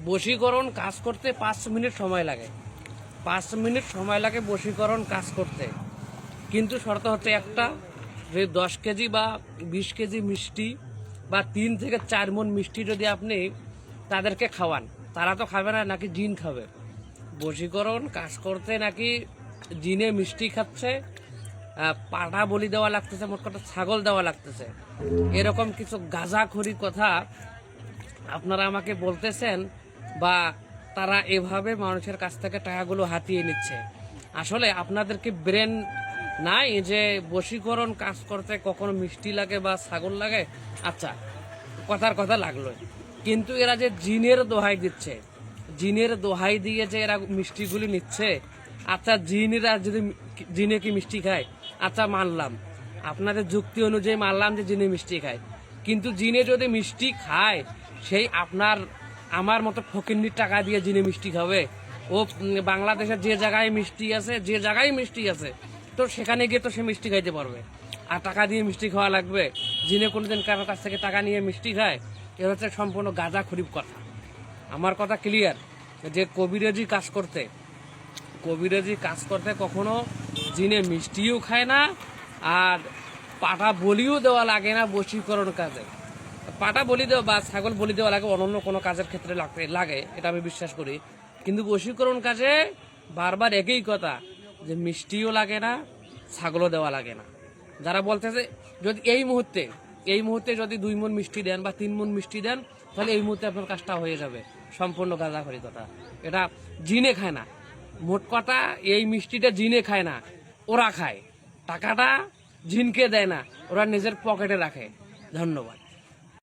বশীকরণ কাজ করতে 5 মিনিট সময় লাগে। 5 মিনিট সময় লাগে বশীকরণ কাজ করতে, কিন্তু শর্ত হচ্ছে একটা, যে 10 কেজি বা 20 কেজি মিষ্টি বা 3 থেকে 4 মণ মিষ্টি যদি আপনি তাদেরকে খাওয়ান, তারা তো খাবে না, নাকি জিন খাবে। বশীকরণ কাজ করতে নাকি জিনে মিষ্টি খাচ্ছে, পাঠা বলি দেওয়া লাগতেছে, মোট কথা ছাগল দেওয়া লাগতেছে, এরকম কিছু গাঁজাখড়ি কথা আপনারা আমাকে বলতেছেন, বা তারা এভাবে মানুষের কাছ থেকে টাকাগুলো হাতিয়ে নিচ্ছে। আসলে আপনাদেরকে ব্রেন নাই যে বশীকরণ কাজ করতে কখনো মিষ্টি লাগে বা ছাগল লাগে? আচ্ছা, কথার কথা লাগলো, কিন্তু এরা যে জিনের দোহাই দিচ্ছে, জিনের দোহাই দিয়ে যে এরা মিষ্টিগুলি নিচ্ছে, আচ্ছা জিনেরা যদি জিনে কি মিষ্টি খায়? আচ্ছা মানলাম, আপনাদের যুক্তি অনুযায়ী মানলাম যে জিনে মিষ্টি খায়, কিন্তু জিনে যদি মিষ্টি খায়, সেই আপনার আমার মতো ফকিন্নির টাকা দিয়ে জিনে মিষ্টি খাবে? ও বাংলাদেশের যে জায়গায় মিষ্টি আছে, যে জায়গায় মিষ্টি আছে, তো সেখানে গিয়ে তো সে মিষ্টি খাইতে পারবে। আর টাকা দিয়ে মিষ্টি খাওয়া লাগবে? জিনে কোনোদিন কারোর কাছ থেকে টাকা নিয়ে মিষ্টি খায়? এ হচ্ছে সম্পূর্ণ গাঁজা খরিব কথা। আমার কথা ক্লিয়ার, যে কবিরাজি কাজ করতে কখনো জিনে মিষ্টিও খায় না, আর পাটা বলিও দেওয়া লাগে না বশীকরণ কাজে। পাটা বলি দেওয়া বা ছাগল বলি দেওয়া লাগে অন্য কোনো কাজের ক্ষেত্রে লাগে, এটা আমি বিশ্বাস করি, কিন্তু বশীকরণ কাজে বারবার একই কথা, যে মিষ্টিও লাগে না, ছাগলও দেওয়া লাগে না। যারা বলতেছে যদি এই মুহূর্তে যদি 2 মণ মিষ্টি দেন বা 3 মণ মিষ্টি দেন, তাহলে এই মুহূর্তে আপনার কাজটা হয়ে যাবে, সম্পূর্ণ গাঁজাখড়ি কথা। এটা জিনে খায় না, মোট কথা এই মিষ্টিটা জিনে খায় না, ওরা খায়। টাকাটা জিনকে দেয় না, ওরা নিজের পকেটে রাখে। ধন্যবাদ।